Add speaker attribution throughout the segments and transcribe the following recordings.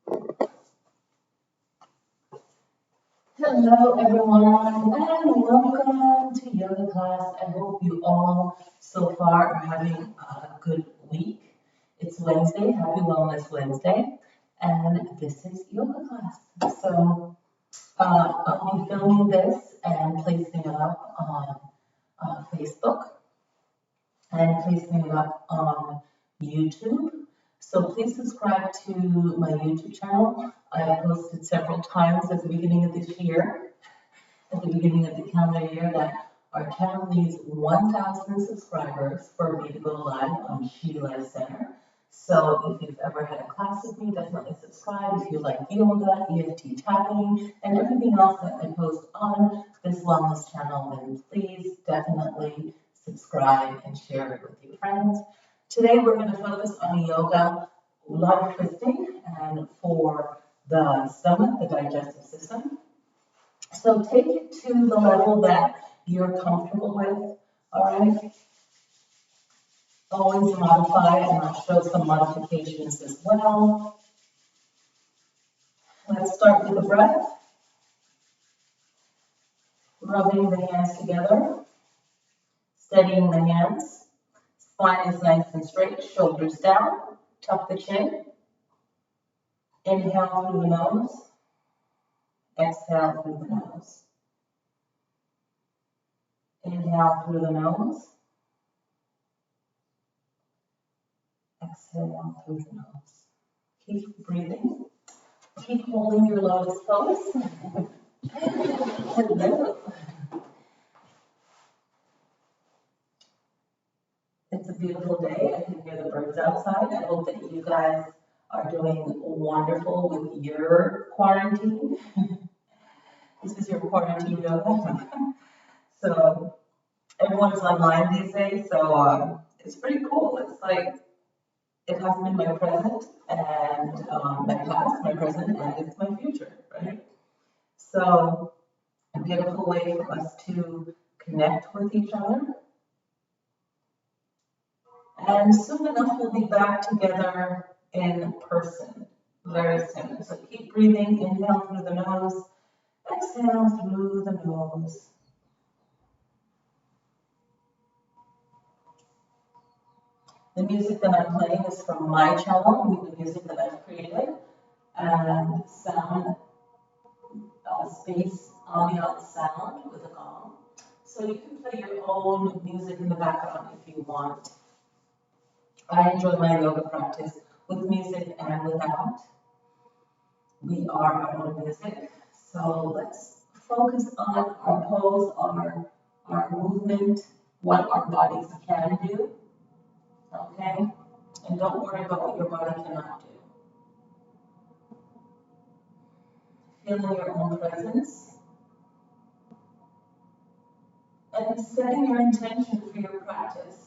Speaker 1: Hello everyone and welcome to yoga class. I hope you all so far are having a good week. It's Wednesday, Happy Wellness Wednesday, and this is yoga class. So I'll be filming this and placing it up on Facebook and placing it up on YouTube. So please subscribe to my YouTube channel. I have posted several times at the beginning of this year, at the beginning of the calendar year, that our channel needs 1,000 subscribers for me to go live on She Life Center. So if you've ever had a class with me, definitely subscribe. If you like yoga, EFT tapping, and everything else that I post on this wellness channel, then please definitely subscribe and share it with your friends. Today we're going to focus on yoga, a lot of twisting, and for the stomach, the digestive system. So take it to the level that you're comfortable with, all right? Always modify, and I'll show some modifications as well. Let's start with the breath. Rubbing the hands together, steadying the hands. Spine is nice and straight, shoulders down, tuck the chin. Inhale through the nose, exhale through the nose. Inhale through the nose, exhale through the nose. Keep breathing. Keep holding your lotus pose. Hello. It's a beautiful day. I can hear the birds outside. I hope that you guys are doing wonderful with your quarantine. This is your quarantine yoga. So everyone's online these days, so it's pretty cool. It's like it has been my present and my past, my present, and it's my future, right? So a beautiful way for us to connect with each other. And soon enough, we'll be back together in person very soon. So keep breathing. Inhale through the nose, exhale through the nose. The music that I'm playing is from my channel, the music that I've created, and sound, space, ambient sound with a gong. So you can play your own music in the background if you want. I enjoy my yoga practice with music and without. We are our own music. So let's focus on our pose, our movement, what our bodies can do. Okay? And don't worry about what your body cannot do. Feeling your own presence. And setting your intention for your practice.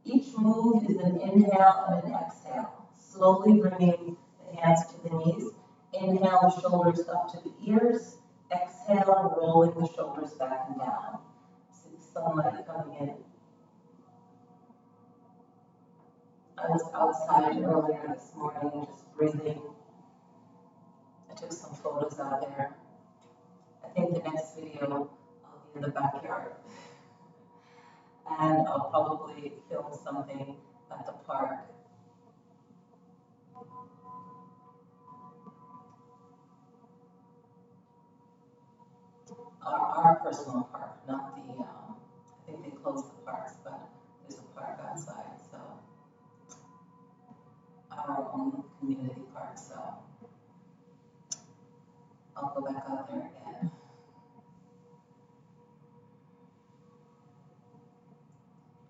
Speaker 1: Each move is an inhale and an exhale. Slowly bringing the hands to the knees. Inhale, the shoulders up to the ears. Exhale, rolling the shoulders back and down. See the sunlight coming in. I was outside earlier this morning, just breathing. I took some photos out there. I think the next video I'll be in the backyard. And I'll probably film something at the park. Our personal park, not the, I think they closed the parks, but there's a park outside, so our own community park, so I'll go back out there again.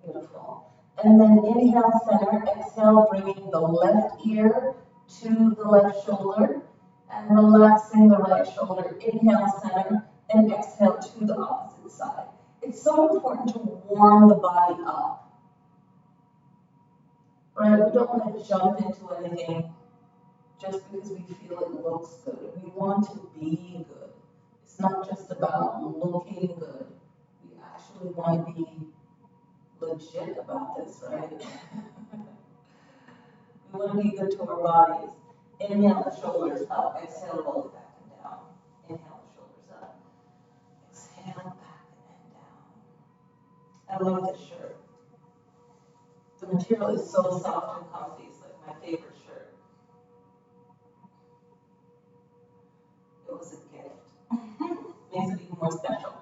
Speaker 1: Beautiful. And then inhale center, exhale, bringing the left ear to the left shoulder and relaxing the right shoulder. Inhale center and exhale to the opposite side. It's so important to warm the body up. Right? We don't want to jump into anything just because we feel it looks good. We want to be good. It's not just about looking good. We actually want to be legit about this, right? We want to be good to our bodies. Inhale the shoulders up. Exhale, roll it back and down. Inhale the shoulders up. Exhale back and down. I love this shirt. The material is so soft and comfy. It's like my favorite shirt. It was a gift. Makes it even more special.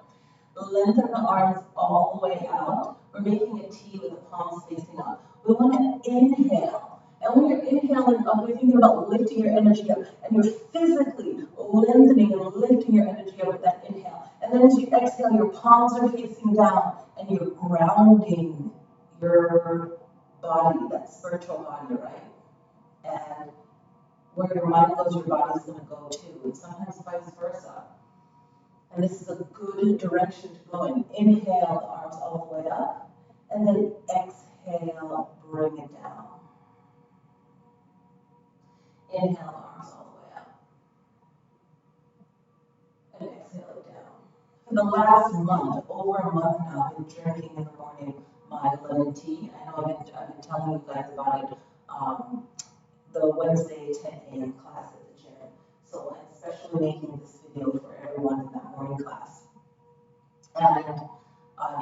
Speaker 1: Lengthen the arms all the way out. We're making a T with the palms facing up. We want to inhale. And when you're inhaling up, you're thinking about lifting your energy up. And you're physically lengthening and lifting your energy up with that inhale. And then as you exhale, your palms are facing down. And you're grounding your body, that spiritual body, right? And where your mind goes, your body's going to go too. And sometimes vice versa. And this is a good direction to go in. Inhale, the arms all the way up. And then exhale, bring it down. Inhale, the arms all the way up. And exhale it down. For the last month, over a month now, I've been drinking in the morning my lemon tea. I know I've been telling you guys about it, the Wednesday 10 a.m. class at the gym. So I'm especially making this video for everyone in that morning class. And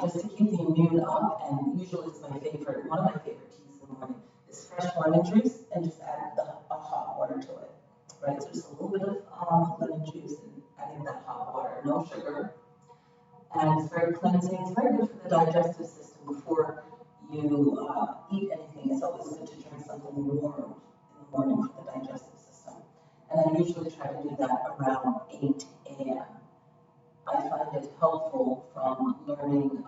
Speaker 1: just to keep the immune up, and usually it's my favorite, one of my favorite teas in the morning is fresh lemon juice, and just add a hot water to it, right? So just a little bit of lemon juice and adding that hot water, no sugar. And it's very cleansing. It's very good for the digestive system before you eat anything. It's always good to drink something warm in the morning for the digestive system. And I usually try to do that around 8 a.m. I find it helpful from learning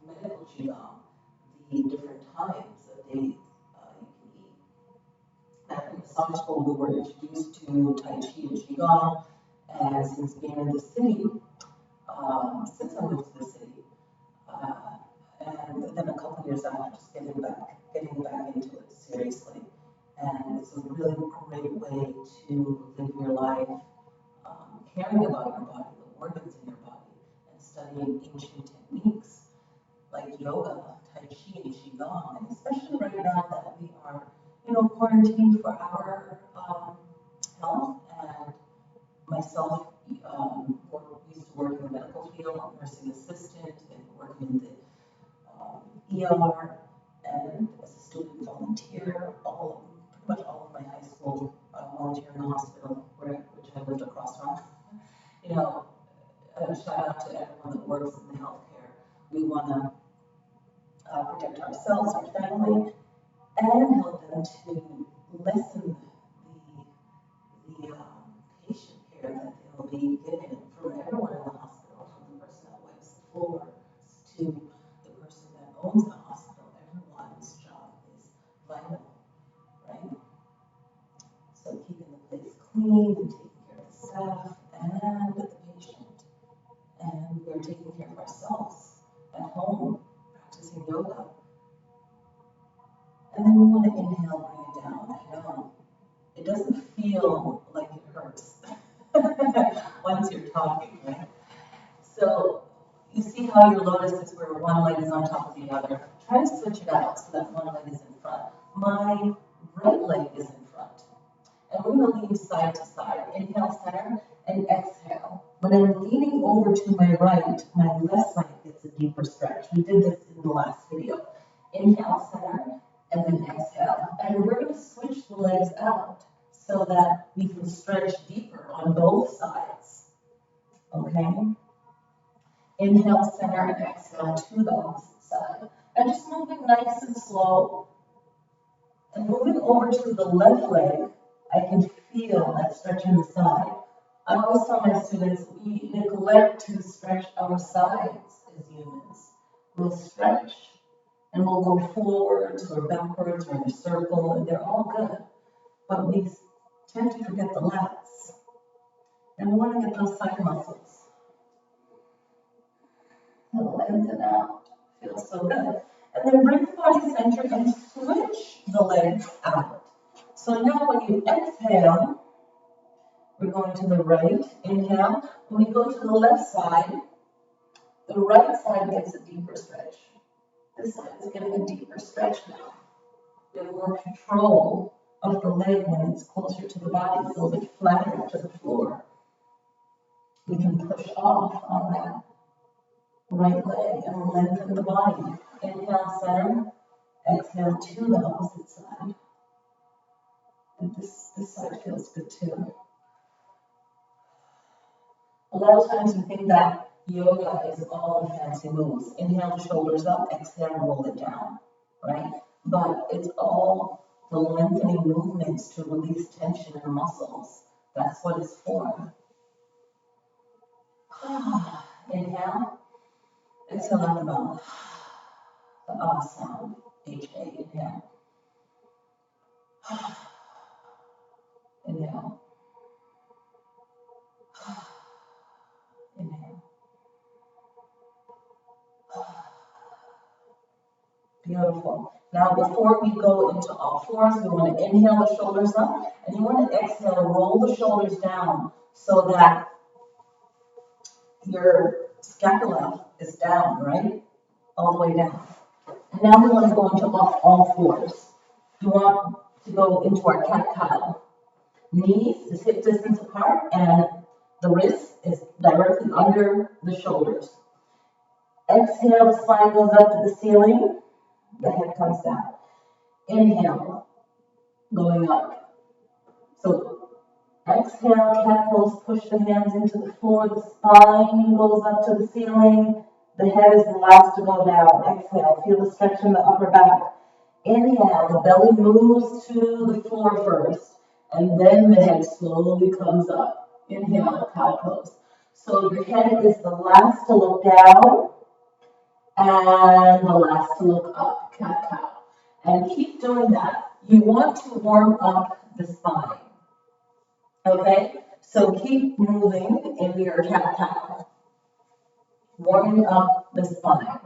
Speaker 1: medical qigong, the different times that you can eat. Back in massage school, we were introduced to Tai Chi and qigong, and since being in the city, since I moved to the city, and then a couple years after, just getting back into it seriously. And it's a really great way to live your life, caring about your body, the organs in your body, and studying ancient techniques like yoga, Tai Chi, and Qigong. And especially right now that we are, quarantined for our health. And myself, used to work in the medical field, nursing assistant, and working in the ER, and as a student volunteer, pretty much all of my high school volunteer in the hospital, which I lived across from. Shout out to everyone that works in the healthcare. We want to protect ourselves, our family, and help them to lessen the patient care that they'll be given from everyone in the hospital, from the person that wipes the floors to the person that owns the hospital. Everyone's job is vital, right? So keeping the place clean and taking care of the staff and the patient. And we're taking care of ourselves at home, practicing yoga. And then we want to inhale, bring it down. I know it doesn't feel like it hurts once you're talking, right? So you see how your lotus is where one leg is on top of the other. Try to switch it out so that one leg is in front. My right leg is in front. And we're going to lean side to side. Inhale, center, and exhale. When I'm leaning over to my right, my left side gets a deeper stretch. We did this in the last video. Inhale, center, and then exhale. And we're going to switch the legs out so that we can stretch deeper on both sides. Okay? Inhale, center, and exhale to the opposite side. And just moving nice and slow. And moving over to the left leg, I can feel that stretch in the side. I always tell my students, we neglect to stretch our sides as humans. We'll stretch, and we'll go forwards or backwards or in a circle, and they're all good. But we tend to forget the lats. And we want to get those side muscles. Lengthen out. Feels so good. And then bring the body center and switch the legs out. So now when you exhale, we're going to the right. Inhale. When we go to the left side, the right side gets a deeper stretch. This side is getting a deeper stretch now. we have more control of the leg when it's closer to the body, it's a little bit flatter to the floor. We can push off on that right leg and lengthen the body. Inhale, center. Exhale to the opposite side. And this side feels good too. A lot of times we think that yoga is all the fancy moves. Inhale the shoulders up, exhale, roll it down, right? But it's all the lengthening movements to release tension in the muscles. That's what it's for. Inhale, exhale out the mouth. The ah sound, H-A, inhale. Inhale. Inhale. Beautiful. Now, before we go into all fours, we want to inhale the shoulders up, and you want to exhale, roll the shoulders down so that your scapula is down, right? All the way down. And now we want to go into all fours. You want to go into our cat-cow. Knees is hip distance apart, and the wrist is directly under the shoulders. Exhale, the spine goes up to the ceiling. The head comes down. Inhale, going up. So exhale, cat pose, push the hands into the floor. The spine goes up to the ceiling. The head is the last to go down. Exhale, feel the stretch in the upper back. Inhale, the belly moves to the floor first, and then the head slowly comes up. Inhale, cow pose. So your head is the last to look down and the last to look up, cat-cow. And keep doing that. You want to warm up the spine. Okay? So keep moving in your cat-cow. Warming up the spine.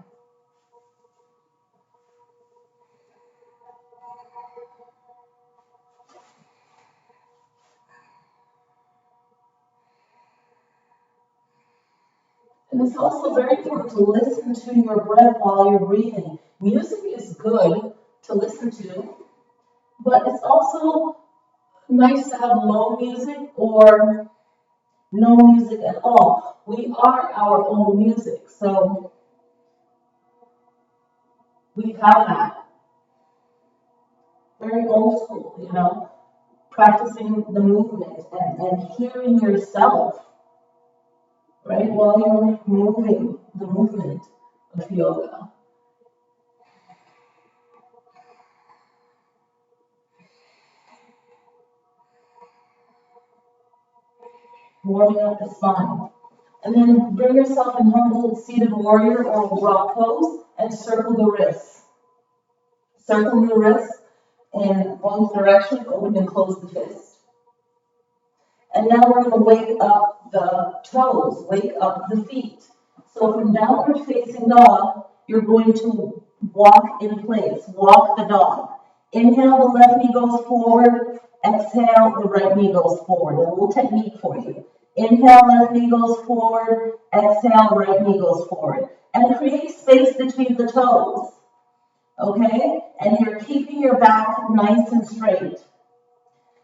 Speaker 1: And it's also very important to listen to your breath while you're breathing. Music is good to listen to, but it's also nice to have low music or no music at all. We are our own music, so we have that. Very old school, practicing the movement and hearing yourself, right, while you're moving the movement of yoga. Warming up the spine. And then bring yourself in humble seated warrior or rock pose and circle the wrists. Circle the wrists in both directions, open and close the fist. And now we're going to wake up the toes, wake up the feet. So from downward facing dog, you're going to walk in place, walk the dog. Inhale, the left knee goes forward. Exhale, the right knee goes forward. A little technique for you. Inhale, left knee goes forward. Exhale, right knee goes forward. And create space between the toes. Okay? And you're keeping your back nice and straight.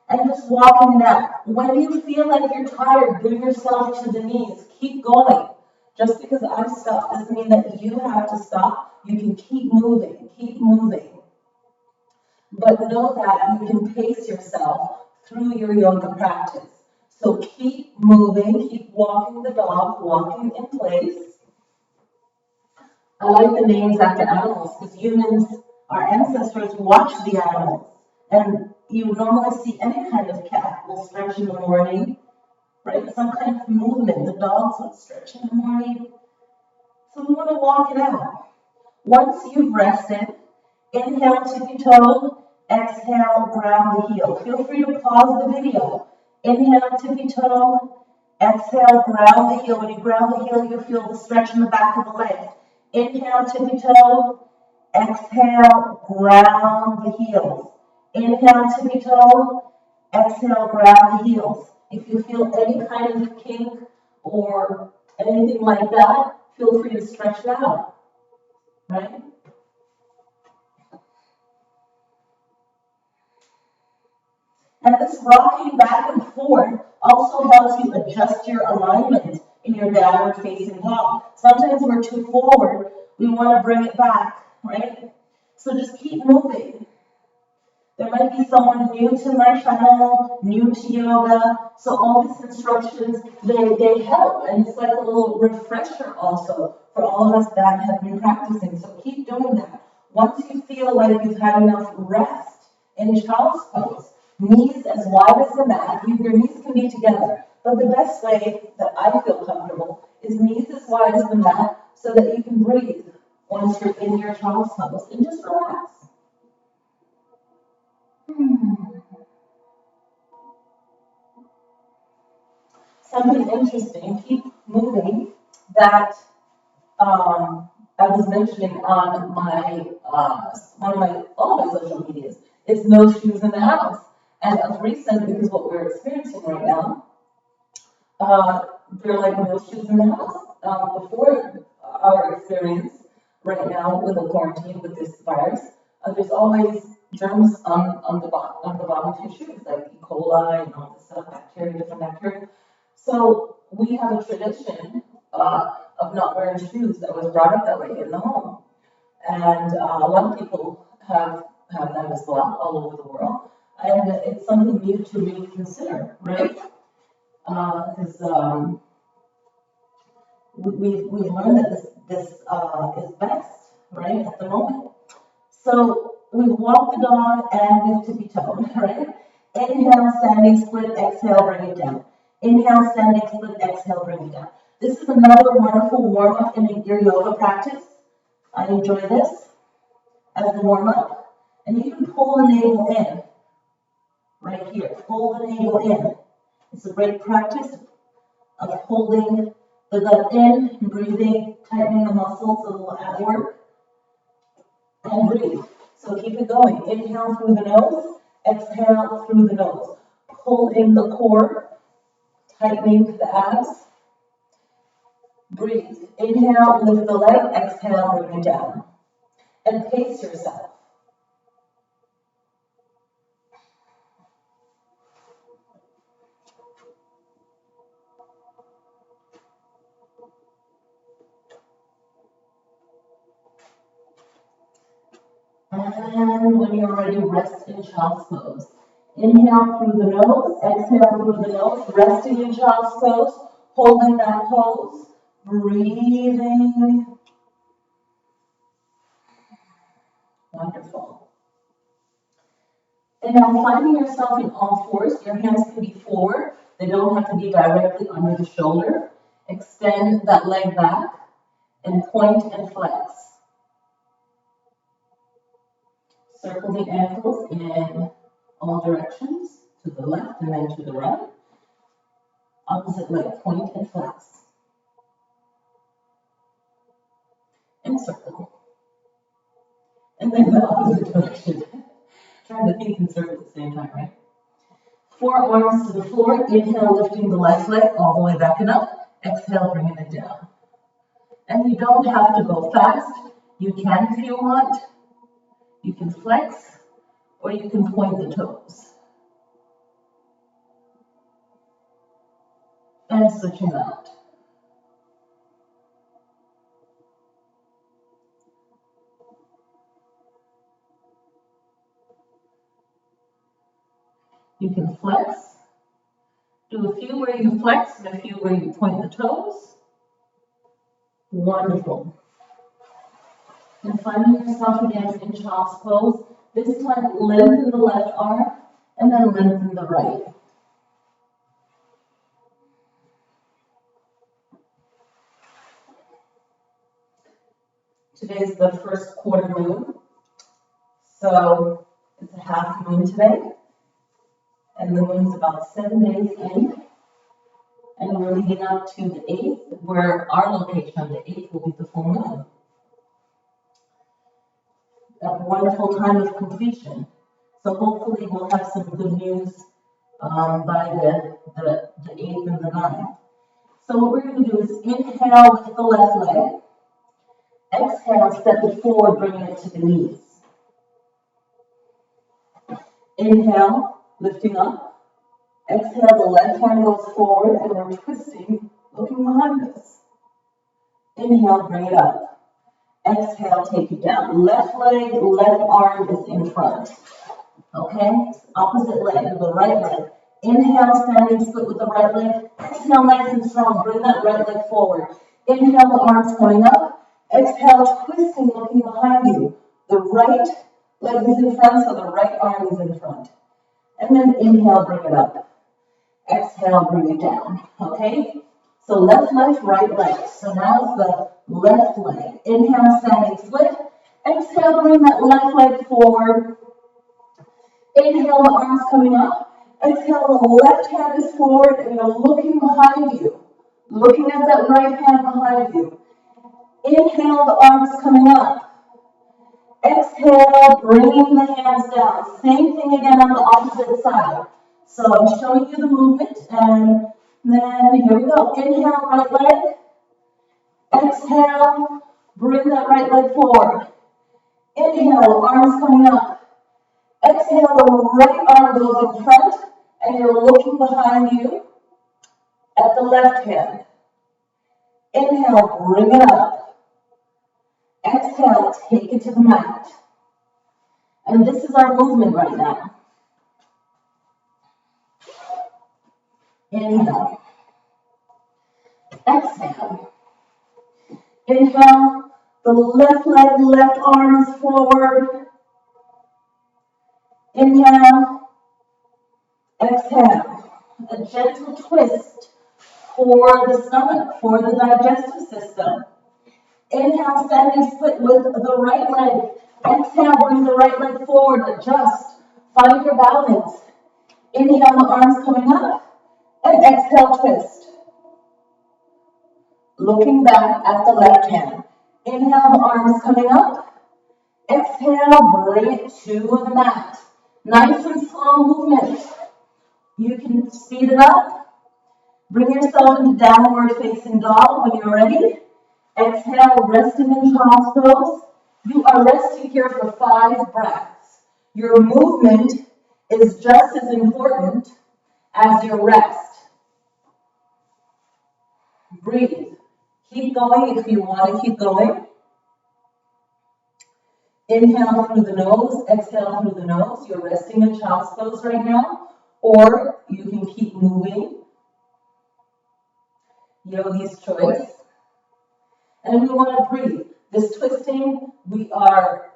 Speaker 1: And just walking that. When you feel like you're tired, bring yourself to the knees. Keep going. Just because I stopped doesn't mean that you have to stop. You can keep moving. Keep moving. But know that you can pace yourself through your yoga practice. So keep moving, keep walking the dog, walking in place. I like the names after animals because humans, our ancestors, watched the animals. And you normally see any kind of cat will stretch in the morning, right? Some kind of movement. The dogs would stretch in the morning. So we want to walk it out. Once you've rested, inhale, tippy-toe. Exhale, ground the heel. Feel free to pause the video. Inhale, tippy-toe. Exhale, ground the heel. When you ground the heel, you feel the stretch in the back of the leg. Inhale, tippy-toe. Exhale, ground the heels. Inhale, tippy-toe. Exhale, ground the heels. If you feel any kind of kink or anything like that, feel free to stretch it out. Right? And this rocking back and forth also helps you adjust your alignment in your downward facing dog. Sometimes we're too forward, we want to bring it back, right? So just keep moving. There might be someone new to my channel, new to yoga. So all these instructions, they help. And it's like a little refresher also for all of us that have been practicing. So keep doing that. Once you feel like you've had enough rest in child's pose, knees as wide as the mat, your knees can be together. But the best way that I feel comfortable is knees as wide as the mat so that you can breathe once you're in your child's pose and just relax. Something interesting, keep moving, that I was mentioning on my all of my social medias. It's no shoes in the house. And of recent, because what we're experiencing right now, they're like no shoes in the house. Before our experience right now with the quarantine with this virus, there's always germs on the bottom of your shoes, like E. coli and all this stuff, bacteria, different bacteria. So we have a tradition of not wearing shoes that was brought up that way in the home, and a lot of people have them as well all over the world, and it's something new to reconsider, right? Because we've learned that this is best, right, at the moment. So we walk the dog and we tippy-toe, right? Inhale, standing split, exhale, bring it down. Inhale, standing split, exhale, bring it down. This is another wonderful warm-up in your yoga practice. I enjoy this as the warm-up. And you can pull the navel in, right here. Pull the navel in. It's a great practice of holding the gut in, breathing, tightening the muscles, a little ab work, and breathe. So keep it going. Inhale through the nose, exhale through the nose. Pull in the core, tightening the abs. Breathe. Inhale, lift the leg, exhale, bring it down. And pace yourself. And when you're ready, rest in child's pose. Inhale through the nose, exhale through the nose, resting in child's pose, holding that pose, breathing. Wonderful. And now finding yourself in all fours, your hands can be forward. They don't have to be directly under the shoulder. Extend that leg back and point and flex. Circle the ankles in all directions, to the left and then to the right. Opposite leg, point and flex. And circle. And then the opposite direction. Trying to think and circle at the same time, right? Forearms to the floor. Inhale, lifting the left leg all the way back and up. Exhale, bringing it down. And you don't have to go fast. You can if you want. You can flex, or you can point the toes. And switching out. You can flex. Do a few where you flex and a few where you point the toes. Wonderful. And finding yourself again in child's pose. This time, lengthen the left arm and then lengthen the right. Today's the first quarter moon, so it's a half moon today, and the moon's about 7 days in, and we're leading up to the 8th, where our location on the 8th will be the full moon. A wonderful time of completion. So hopefully we'll have some good news by the 8th and the 9th. So what we're going to do is inhale with the left leg. Exhale, step it forward, bringing it to the knees. Inhale, lifting up. Exhale, the left hand goes forward and we're twisting, looking behind us. Inhale, bring it up. Exhale, take it down. Left leg, left arm is in front. Okay? Opposite leg, the right leg. Inhale, standing split with the right leg. Exhale, nice and strong. Bring that right leg forward. Inhale, the arms coming up. Exhale, twisting, looking behind you. The right leg is in front, so the right arm is in front. And then inhale, bring it up. Exhale, bring it down. Okay? So left leg, right leg. So now it's the left leg. Inhale, standing split. Exhale, bring that left leg forward. Inhale, the arms coming up. Exhale, the left hand is forward and you're looking behind you. Looking at that right hand behind you. Inhale, the arms coming up. Exhale, bringing the hands down. Same thing again on the opposite side. So I'm showing you the movement and then here we go. Inhale, right leg. Exhale, bring that right leg forward. Inhale, arms coming up. Exhale, the right arm goes in front and you're looking behind you at the left hand. Inhale, bring it up. Exhale, take it to the mat. And this is our movement right now. Inhale. Exhale. Inhale, the left leg, left arm is forward. Inhale. Exhale. A gentle twist for the stomach, for the digestive system. Inhale, standing split with the right leg. Exhale, bring the right leg forward, adjust, find your balance. Inhale, the arms coming up, and exhale, twist. Looking back at the left hand. Inhale, the arms coming up. Exhale, bring it to the mat. Nice and slow movement. You can speed it up. Bring yourself into downward facing dog when you're ready. Exhale, resting in child's pose. You are resting here for 5 breaths. Your movement is just as important as your rest. Breathe. Keep going if you want to keep going. Inhale through the nose, exhale through the nose. You're resting in child's pose right now, or you can keep moving. Yogi's choice. And we want to breathe. This twisting, we are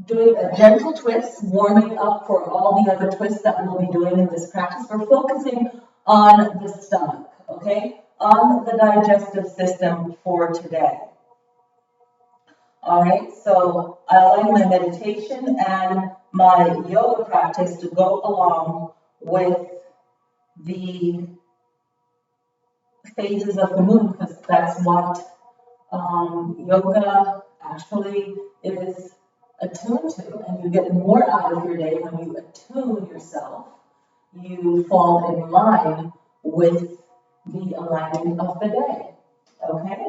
Speaker 1: doing a gentle twist, warming up for all the other twists that we'll be doing in this practice. We're focusing on the stomach, okay? On the digestive system for today. All right, so I like my meditation and my yoga practice to go along with the phases of the moon, because that's what yoga actually is attuned to, and you get more out of your day when you attune yourself. You fall in line with the alignment of the day. Okay?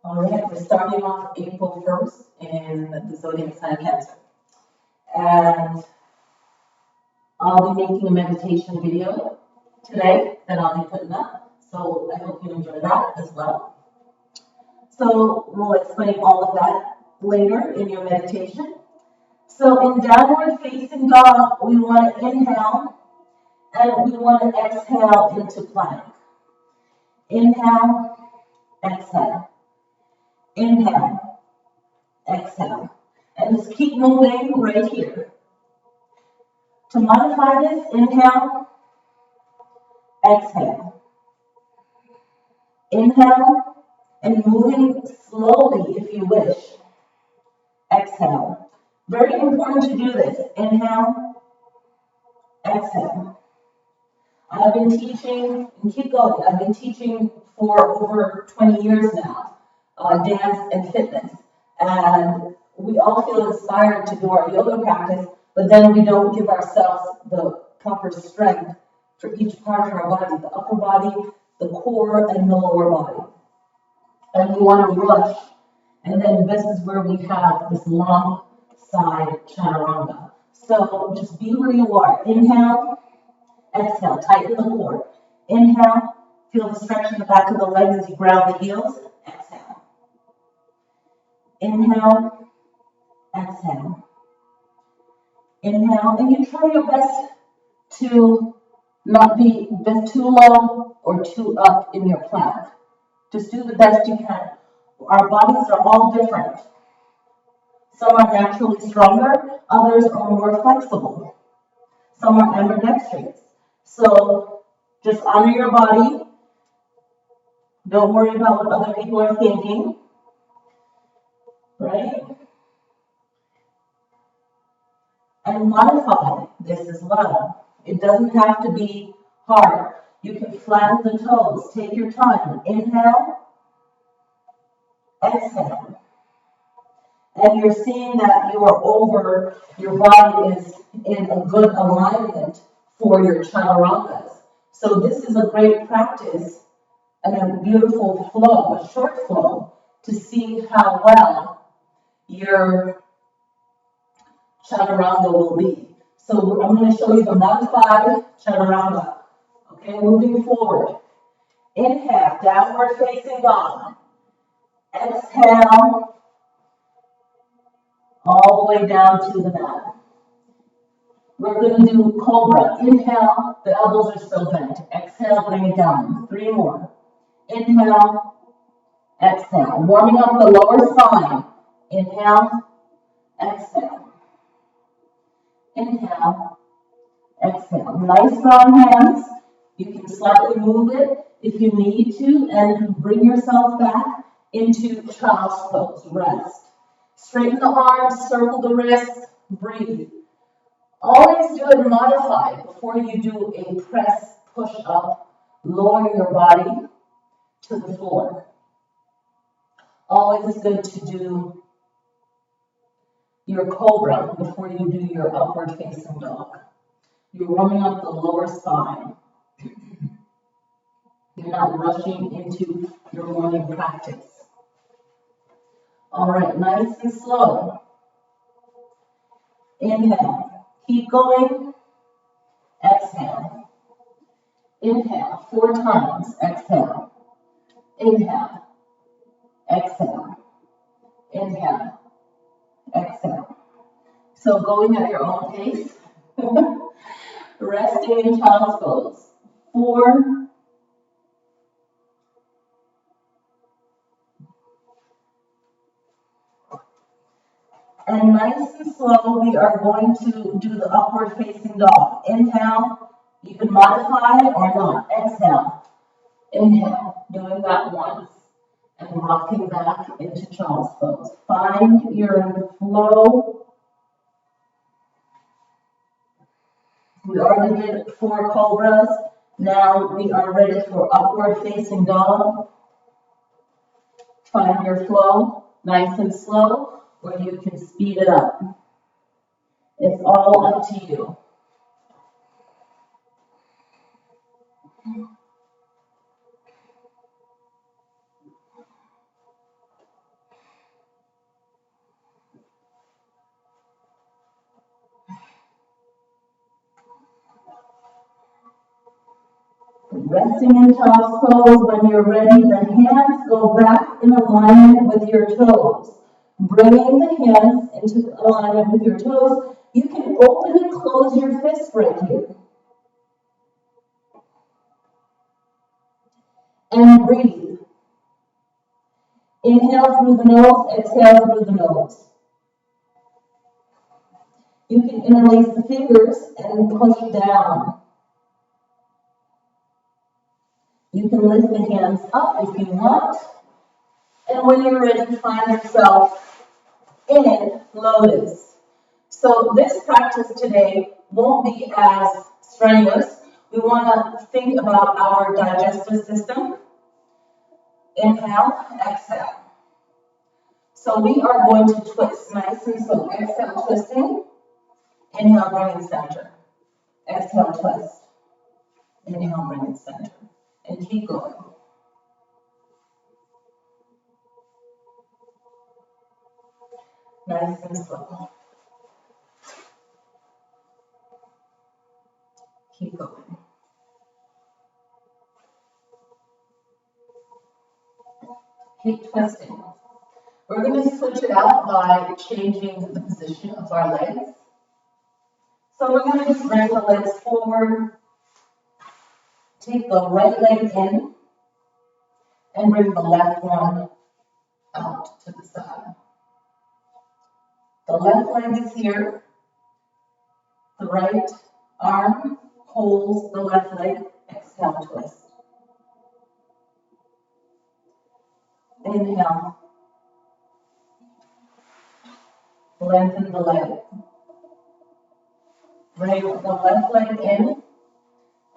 Speaker 1: All right, we're starting off April 1st in the zodiac sign Cancer. And I'll be making a meditation video today that I'll be putting up. So I hope you enjoy that as well. So we'll explain all of that later in your meditation. So in downward facing dog, we want to inhale and we want to exhale into plank. Inhale, exhale. Inhale, exhale. And just keep moving right here. To modify this, inhale, exhale. Inhale, and moving slowly if you wish. Exhale. Very important to do this. Inhale, exhale. I've been teaching, and keep going, I've been teaching for over 20 years now, dance and fitness. And we all feel inspired to do our yoga practice, but then we don't give ourselves the proper strength for each part of our body, the upper body, the core, and the lower body. And we want to rush. And then this is where we have this long side chaturanga. So just be where you are. Inhale, exhale, tighten the core. Inhale, feel the stretch in the back of the legs as you ground the heels. Exhale. Inhale, exhale. Inhale, and you try your best to not be too low or too up in your plank. Just do the best you can. Our bodies are all different. Some are naturally stronger, others are more flexible. Some are ambidextrous. So just honor your body. Don't worry about what other people are thinking. Right? And modify this as well. It doesn't have to be hard. You can flatten the toes. Take your time. Inhale, exhale. And you're seeing that you are over, your body is in a good alignment for your chaturangas. So this is a great practice and a beautiful flow, a short flow, to see how well your chaturanga will be. So I'm going to show you the modified chaturanga. Okay, moving forward. Inhale, downward facing dog. Exhale, all the way down to the mat. We're going to do cobra. Inhale, the elbows are still bent. Exhale, bring it down. 3 more. Inhale, exhale. Warming up the lower spine. Inhale, exhale. Inhale, exhale. Nice strong hands. You can slightly move it if you need to, and bring yourself back into child's pose. Rest. Straighten the arms, circle the wrists, breathe. Always do it modified before you do a press, push up, lower your body to the floor. Always is good to do your cobra before you do your upward facing dog. You're warming up the lower spine. You're not rushing into your morning practice. All right, nice and slow. Inhale, keep going. Exhale. Inhale, 4 times. Exhale. Inhale. Exhale. Inhale. Exhale. So going at your own pace. Resting in child's pose. 4. And nice and slow, we are going to do the upward facing dog. Inhale. You can modify it or not. Exhale. Inhale. Doing that once. And rocking back into child's pose. Find your flow. We already did 4 cobras. Now we are ready for upward facing dog. Find your flow, nice and slow, or you can speed it up. It's all up to you. Resting in child's pose. When you're ready, the hands go back in alignment with your toes. Bringing the hands into alignment with your toes, you can open and close your fists right here. And breathe. Inhale through the nose, exhale through the nose. You can interlace the fingers and push down. You can lift the hands up if you want. And when you're ready, find yourself in lotus. So this practice today won't be as strenuous. We want to think about our digestive system. Inhale, exhale. So we are going to twist nice and slow. Exhale, twisting. Inhale, bring it center. Exhale, twist. Inhale, bring it center. And keep going. Nice and slow. Keep going. Keep twisting. We're going to switch it out by changing the position of our legs. So we're going to just bring the legs forward, take the right leg in, and bring the left one out to the side. The left leg is here. The right arm holds the left leg. Exhale, twist. Inhale. Lengthen the leg. Bring the left leg in,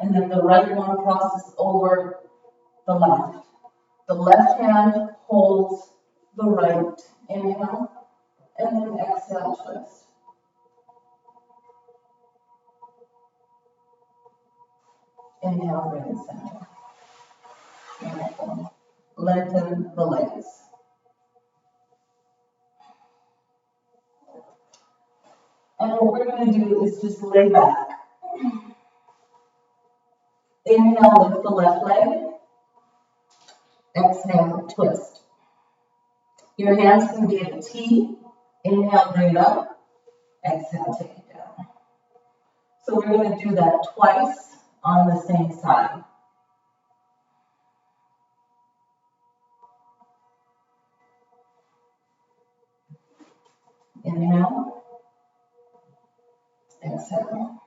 Speaker 1: and then the right one crosses over the left. The left hand holds the right. Inhale, and then exhale, twist. Inhale, bring it center. Wonderful. Lengthen the legs. And what we're going to do is just lay back. Inhale, lift the left leg. Exhale, twist. Your hands can be at a T. Inhale, bring it up. Exhale, take it down. So we're going to do that twice on the same side. Inhale. Exhale.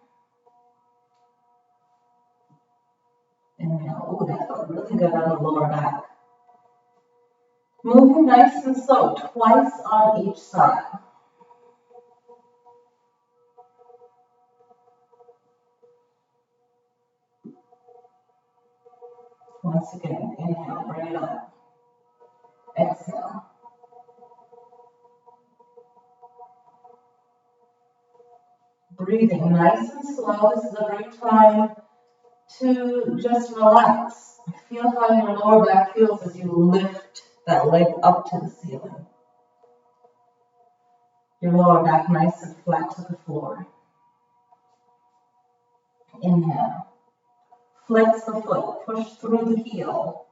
Speaker 1: Inhale. Oh, that felt really good on the lower back. Moving nice and slow, twice on each side. Once again, inhale, bring it up. Exhale. Breathing nice and slow. This is a great time to just relax. Feel how your lower back feels as you lift that leg up to the ceiling. Your lower back nice and flat to the floor. Inhale. Flex the foot. Push through the heel.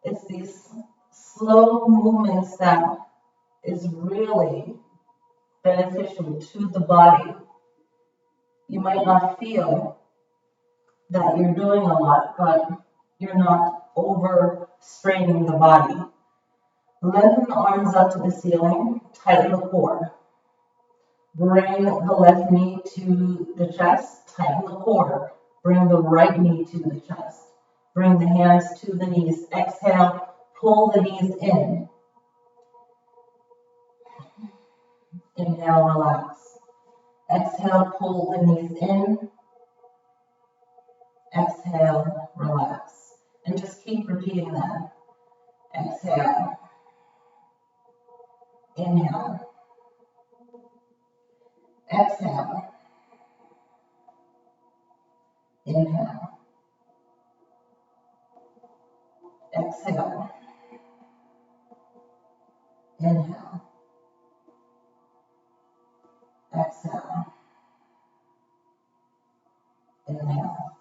Speaker 1: It's these slow movements that is really beneficial to the body. You might not feel that you're doing a lot, but you're not overstraining the body. Lengthen the arms up to the ceiling, tighten the core. Bring the left knee to the chest, tighten the core. Bring the right knee to the chest. Bring the hands to the knees. Exhale, pull the knees in. Inhale, relax. Exhale, pull the knees in. Exhale, relax. And just keep repeating that. Exhale. Inhale. Exhale. Inhale. Exhale. Inhale. Exhale. Inhale.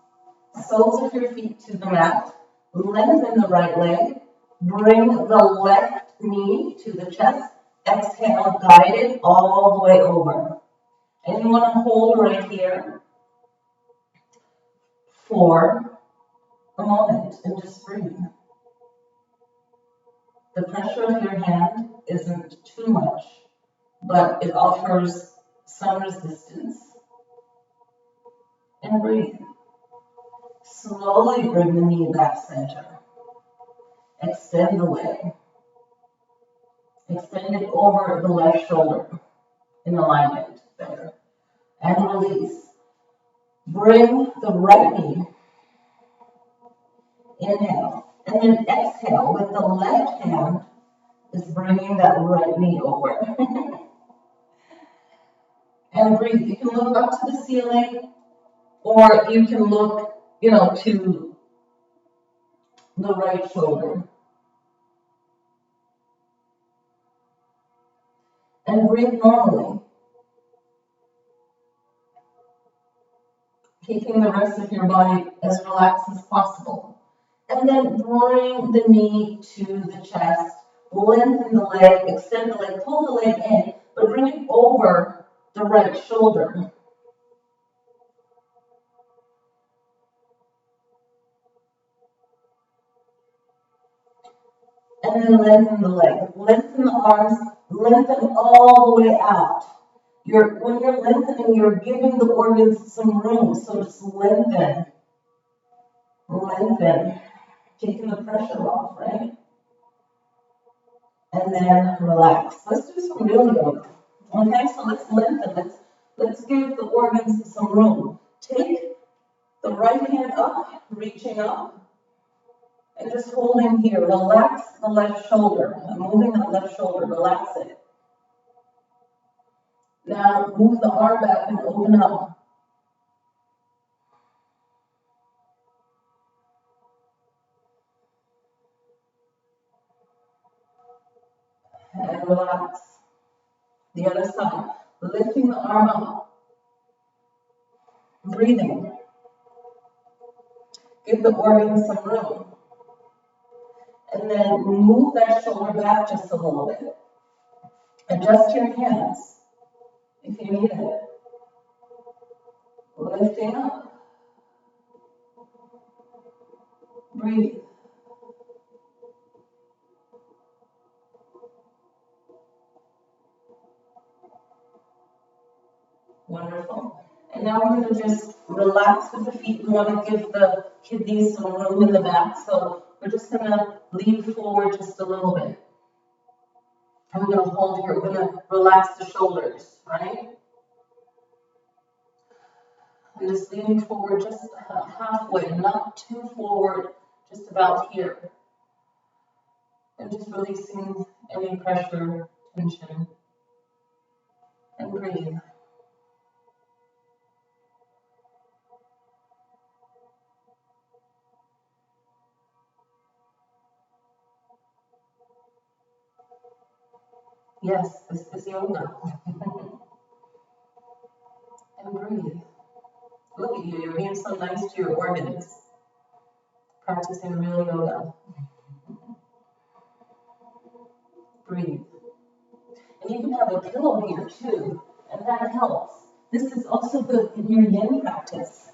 Speaker 1: Soles of your feet to the mat. Lengthen the right leg. Bring the left knee to the chest. Exhale, guide it all the way over. And you want to hold right here for a moment and just breathe. The pressure of your hand isn't too much, but it offers some resistance. And breathe. Slowly bring the knee back center. Extend the leg. Extend it over the left shoulder in alignment better. And release. Bring the right knee. Inhale. And then exhale with the left hand is bringing that right knee over. And breathe. You can look up to the ceiling or you can look, to the right shoulder. And breathe normally. keeping the rest of your body as relaxed as possible. And then bring the knee to the chest, lengthen the leg, extend the leg, pull the leg in, but bring it over the right shoulder. And then lengthen the leg, lengthen the arms, lengthen all the way out. When you're lengthening, you're giving the organs some room, so just lengthen, taking the pressure off, right? And then relax. Let's do some real yoga. Okay, so let's lengthen. Let's give the organs some room. Take the right hand up, reaching up, and just holding here. Relax the left shoulder. I'm moving that left shoulder. Relax it. Now move the arm back and open up. And relax. The other side. Lifting the arm up. Breathing. Give the organs some room. And then move that shoulder back just a little bit. Adjust your hands if you need it. Lifting up. Breathe. Wonderful. And now we're going to just relax with the feet. We want to give the kidneys some room in the back. So we're just going to lean forward just a little bit. And we're going to hold here. We're going to relax the shoulders, right? And just leaning forward just halfway, not too forward, just about here. And just releasing any pressure, tension. And breathe. Yes, this is yoga. And breathe. Look at you, you're being so nice to your organs. Practicing real yoga. Breathe. And you can have a pillow here too, and that helps. This is also good in your yin practice.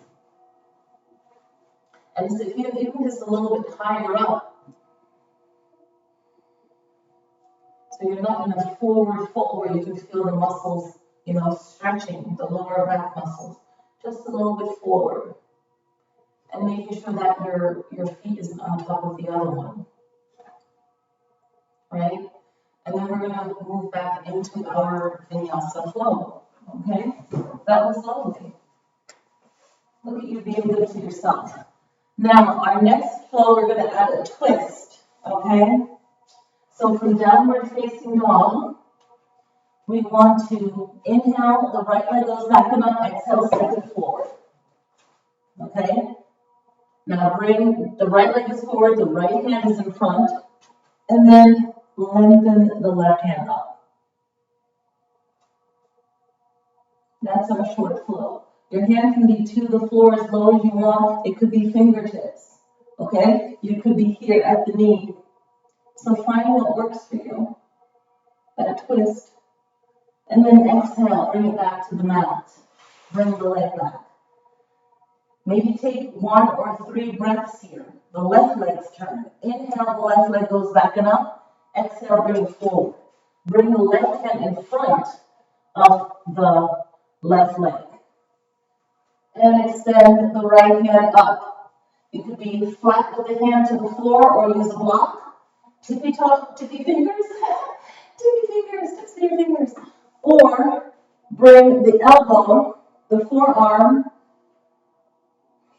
Speaker 1: And so if you even just a little bit higher up, so you're not in a forward fold where you can feel the muscles, stretching, the lower back muscles. Just a little bit forward. And making sure that your feet isn't on top of the other one. Right? And then we're going to move back into our Vinyasa flow. Okay? That was lovely. Look at you being good to yourself. Now, our next flow, we're going to add a twist. Okay? So from downward facing dog, we want to inhale, the right leg goes back and up, exhale, step it forward. Okay? Now bring the right leg is forward, the right hand is in front, and then lengthen the left hand up. That's our short flow. Your hand can be to the floor as low as you want. It could be fingertips. Okay? You could be here at the knee. So find what works for you. That twist. And then exhale, bring it back to the mat. Bring the leg back. Maybe take 1 or 3 breaths here. The left leg's turn. Inhale, the left leg goes back and up. Exhale, bring it forward. Bring the left hand in front of the left leg. And extend the right hand up. You could be flat with the hand to the floor or use a block. Tippy fingers. Tippy fingers, tips of your fingers. Or bring the elbow, the forearm,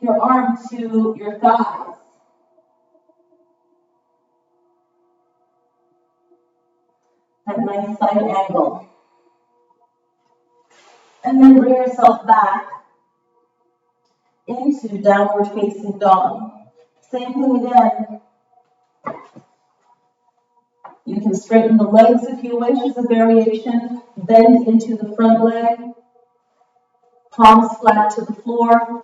Speaker 1: your arm to your thighs. That nice side angle. And then bring yourself back into downward facing dog. Same thing again. You can straighten the legs if you wish as a variation. Bend into the front leg. Palms flat to the floor.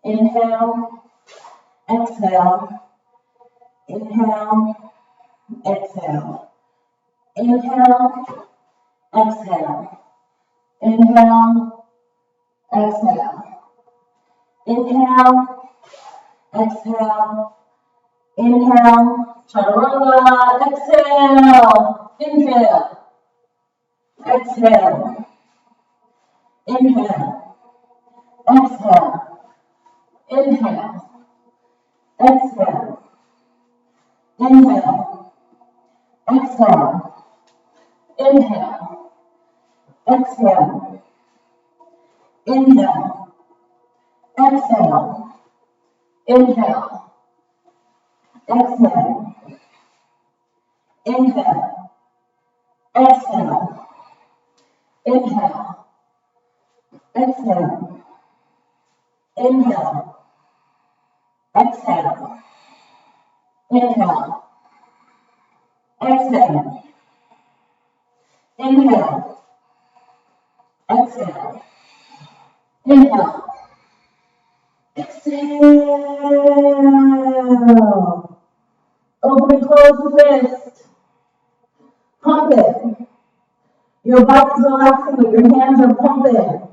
Speaker 1: Inhale, exhale, inhale, exhale, inhale, exhale, inhale, exhale, inhale, exhale, inhale, chaturanga, exhale, inhale, exhale, inhale, exhale, inhale, exhale, inhale, exhale, inhale, exhale, inhale, exhale, inhale, exhale, inhale, exhale, inhale, exhale, inhale, exhale, inhale, exhale, inhale, exhale, inhale, exhale. Open and close the fist. Pump it. Your body's relaxing, but your hands are pumping.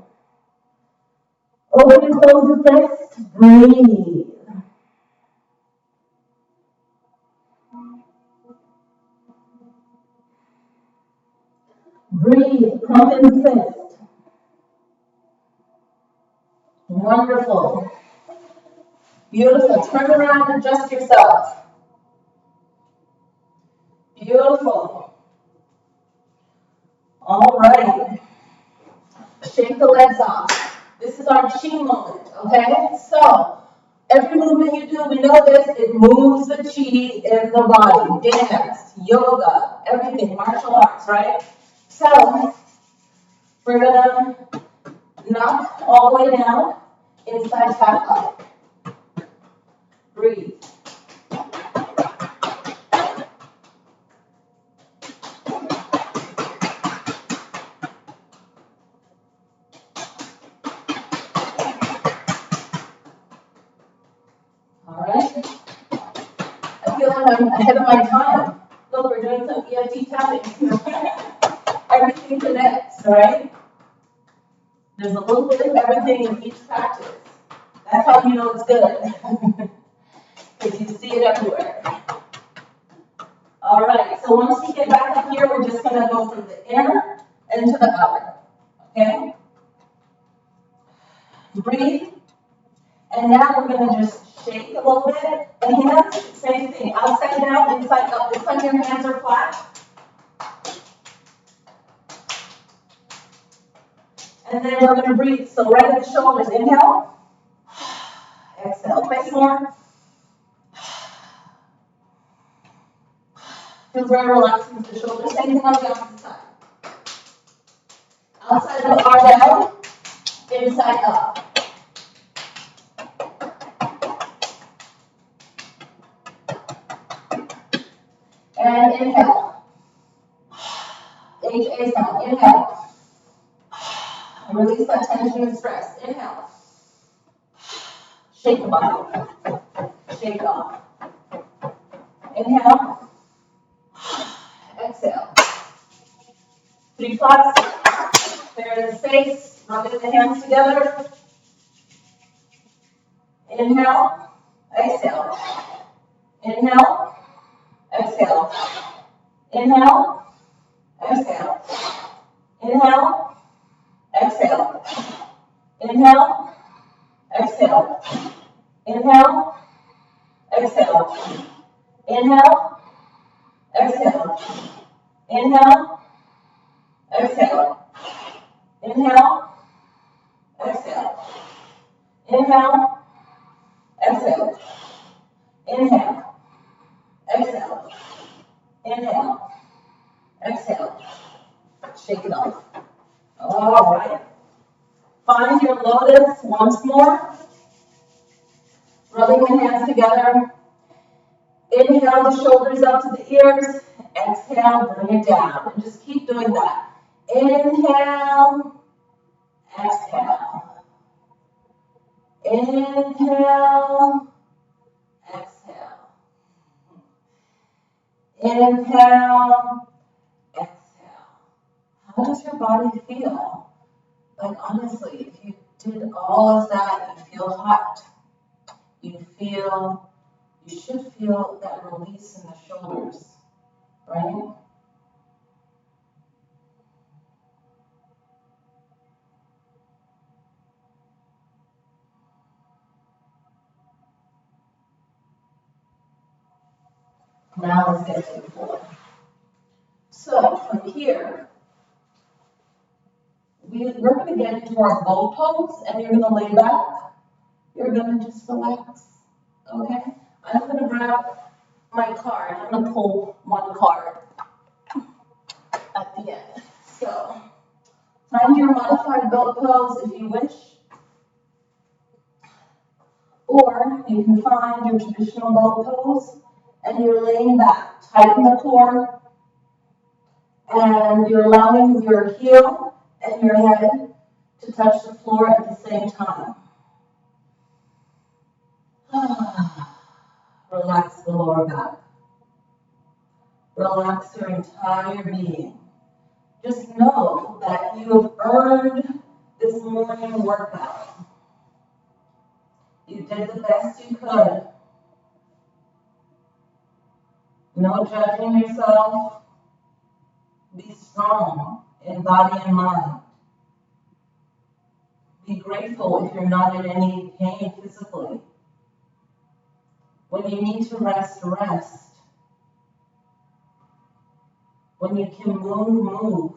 Speaker 1: Open and close the fist. Breathe. Breathe. Pump in the fist. Wonderful. Beautiful. Turn around and adjust yourself. Beautiful. All right. Shake the legs off. This is our chi moment, okay? So, every movement you do, we know this, it moves the chi in the body. Dance, yoga, everything, martial arts, right? So, we're gonna knock all the way down, inside tap up. Breathe. All right. I feel like I'm ahead of my time. Look, we're doing some EFT tapping. Everything connects, right? There's a little bit of everything in each practice. That's how you know it's good. Because you see it everywhere. All right, so once we get back up here, we're just going to go from the inner and to the outer. Okay? Breathe. And now we're going to just shake a little bit. The hands, same thing. Outside down, inside up. This time your hands are flat. And then we're going to breathe. So right at the shoulders, inhale. Exhale. Twice more. Feels very relaxing with the shoulders. Same thing on the opposite side. Outside of the bar down, inside up. And inhale. HA sound. Inhale. Release that tension and stress. Inhale. Shake the body. Shake off. Inhale. Exhale. 3 plots. Clear the space. Rubbing the hands together. Inhale. Exhale. Inhale. Exhale. Inhale. Exhale. Inhale. Exhale. Inhale. Exhale. Inhale. Exhale. Inhale. Exhale. Inhale. Exhale. Inhale. Exhale. Inhale. Exhale. Inhale. Exhale. Inhale. Exhale. Shake it off. All right. Find your lotus once more. Rubbing the hands together. Inhale the shoulders up to the ears. Exhale, bring it down. And just keep doing that. Inhale. Exhale. Inhale, exhale. Inhale, exhale. How does your body feel? Like honestly, if you did all of that, you feel hot. You should feel that release in the shoulders, right? Now let's get to the floor. So from here, we're going to get into our boat pose, and you're going to lay back. You're going to just relax, okay? I'm going to grab my card. I'm going to pull one card at the end. So find your modified boat pose if you wish, or you can find your traditional boat pose, and you're laying back. Tighten the core, and you're allowing your heel and your head to touch the floor at the same time. Relax the lower back. Relax your entire being. Just know that you have earned this morning workout. You did the best you could. No judging yourself. Be strong in body and mind. Be grateful if you're not in any pain physically. When you need to rest, rest. When you can move, move.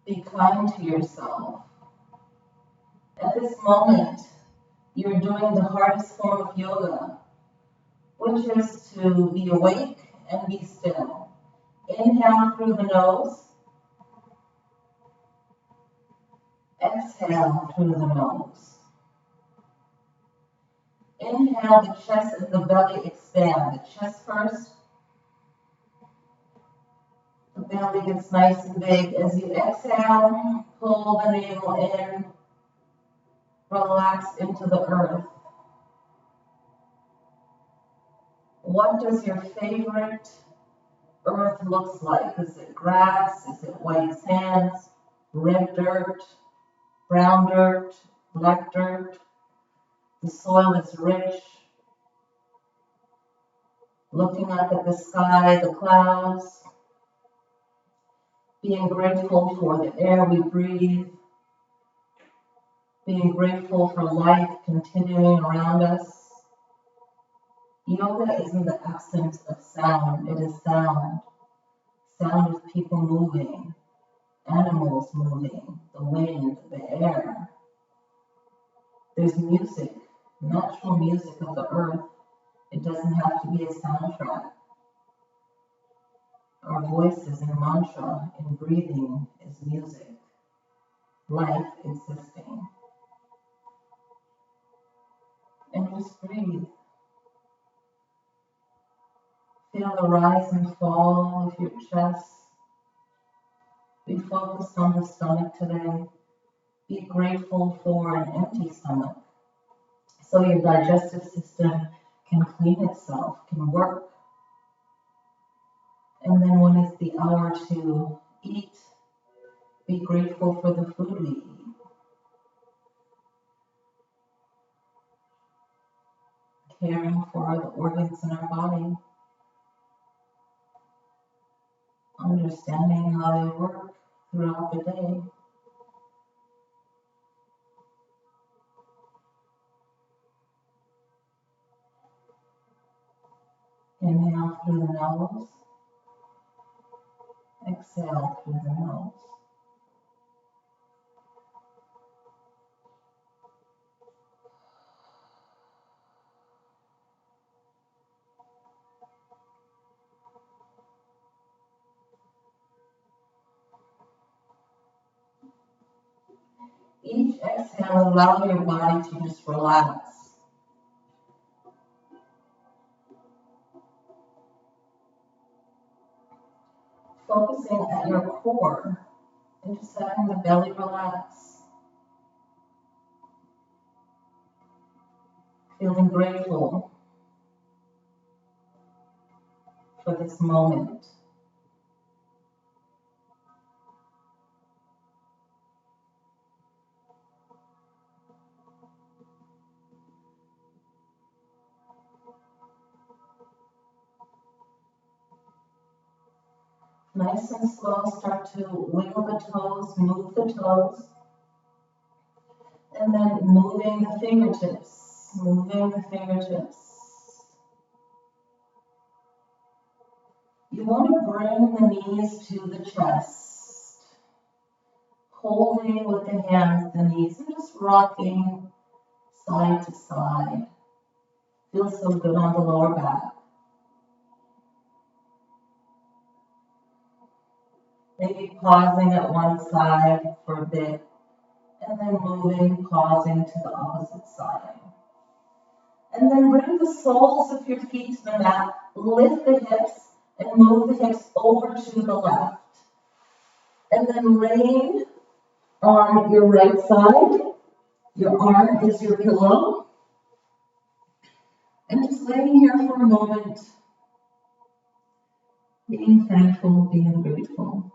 Speaker 1: Be kind to yourself. At this moment, you're doing the hardest form of yoga, which is to be awake and be still. Inhale through the nose. Exhale through the nose. Inhale, the chest and the belly expand. The chest first. The belly gets nice and big. As you exhale, pull the navel in. Relax into the earth. What does your favorite earth look like? Is it grass? Is it white sands? Red dirt? Brown dirt? Black dirt? The soil is rich. Looking up at the sky, the clouds. Being grateful for the air we breathe. Being grateful for life continuing around us. Yoga isn't the absence of sound, it is sound. Sound of people moving, animals moving, the wind, the air. There's music, natural music of the earth. It doesn't have to be a soundtrack. Our voices in mantra, in breathing, is music. Life existing. And just breathe. Feel the rise and fall of your chest. Be focused on the stomach today. Be grateful for an empty stomach, so your digestive system can clean itself, can work. And then when it's the hour to eat, be grateful for the food we eat. Caring for the organs in our body. Understanding how they work throughout the day. Inhale through the nose. Exhale through the nose. Each exhale, allow your body to just relax. Focusing at your core And just having the belly relax. Feeling grateful for this moment. Nice and slow, start to wiggle the toes, move the toes, and then moving the fingertips, moving the fingertips. You want to bring the knees to the chest, holding with the hands the knees and just rocking side to side. Feels so good on the lower back. Maybe pausing at one side for a bit, and then moving, pausing to the opposite side. And then bring the soles of your feet to the mat, lift the hips, and move the hips over to the left. And then laying on your right side, your arm is your pillow. And just laying here for a moment, being thankful, being grateful.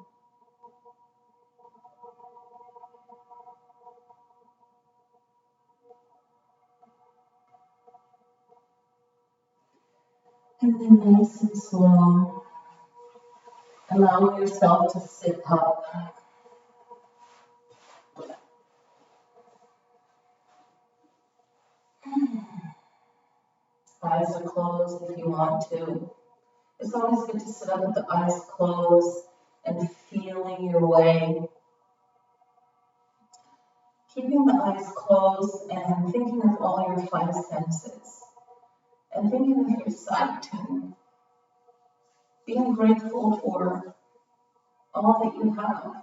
Speaker 1: And then nice and slow, allow yourself to sit up. Eyes are closed if you want to. It's always good to sit up with the eyes closed and feeling your way. Keeping the eyes closed and thinking of all your five senses. And thinking of your sight and being grateful for all that you have.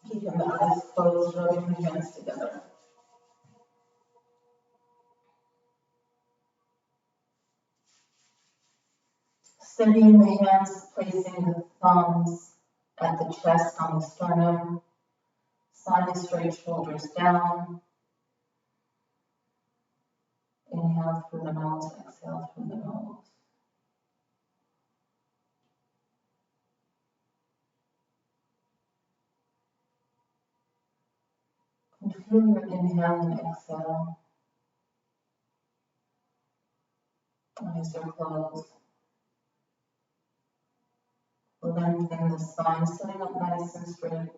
Speaker 1: Keeping the eyes closed, rubbing the hands together. Steadying the hands, placing the thumbs at the chest on the sternum, spine straight, shoulders down. Inhale through the nose, exhale through the nose. And feel your inhale and exhale. Eyes are closed. Lengthening the spine, sitting up nice and straight.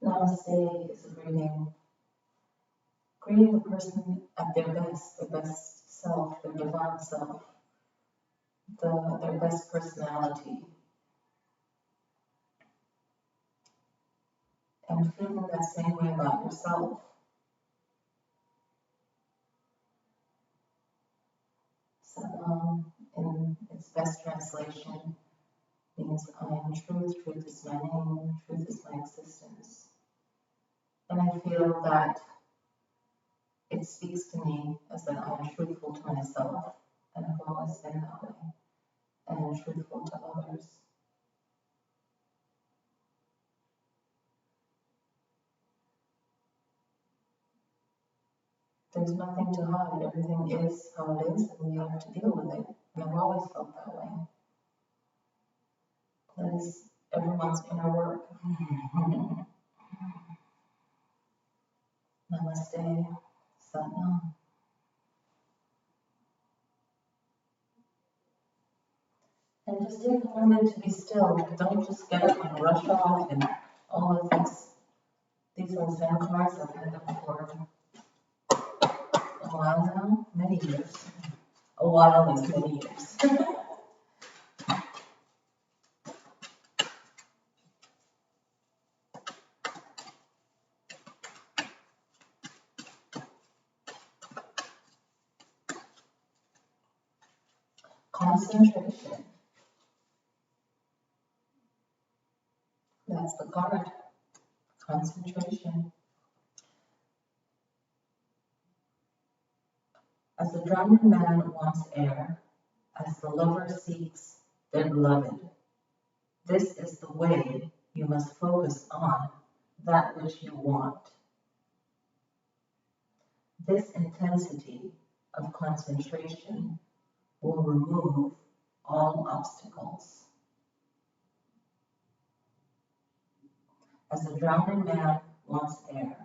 Speaker 1: Namaste is a greeting. Greeting the person at their best self, their divine self, their best personality. And feeling that same way about yourself. Satnam, in its best translation, means I am truth, truth is my name, truth is my existence. And I feel that it speaks to me as that I am truthful to myself, and I've always been that way, and truthful to others. There's nothing to hide. Everything is how it is, and we have to deal with it. And I've always felt that way. That is everyone's inner work. Namaste, Satnam. And just take a moment to be still. Don't just get up and rush off and all of this. These are Zen cards. I've had them for a while now, many years. A while is many years. Concentration. That's the card. Concentration. As the drowning man wants air, as the lover seeks their beloved, this is the way you must focus on that which you want. This intensity of concentration will remove all obstacles. As the drowning man wants air,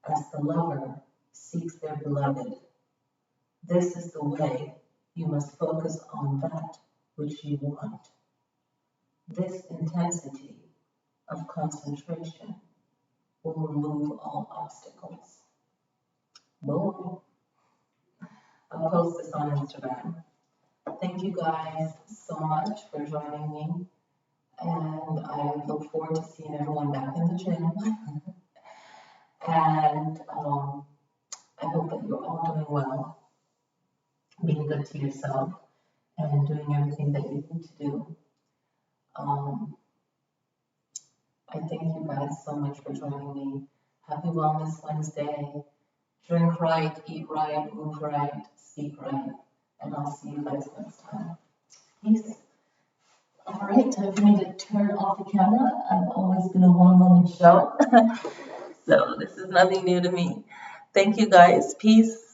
Speaker 1: as the lover seeks their beloved, this is the way you must focus on that which you want. This intensity of concentration will remove all obstacles. Boom. I'll post this on Instagram. Thank you guys so much for joining me, and I look forward to seeing everyone back in the gym. And I hope that you're all doing well, being good to yourself, and doing everything that you need to do. I thank you guys so much for joining me. Happy Wellness Wednesday. Drink right, eat right, move right, speak right, and I'll see you guys next time. Peace. All right, time for me to turn off the camera. I've always been a one-woman show, so this is nothing new to me. Thank you guys. Peace.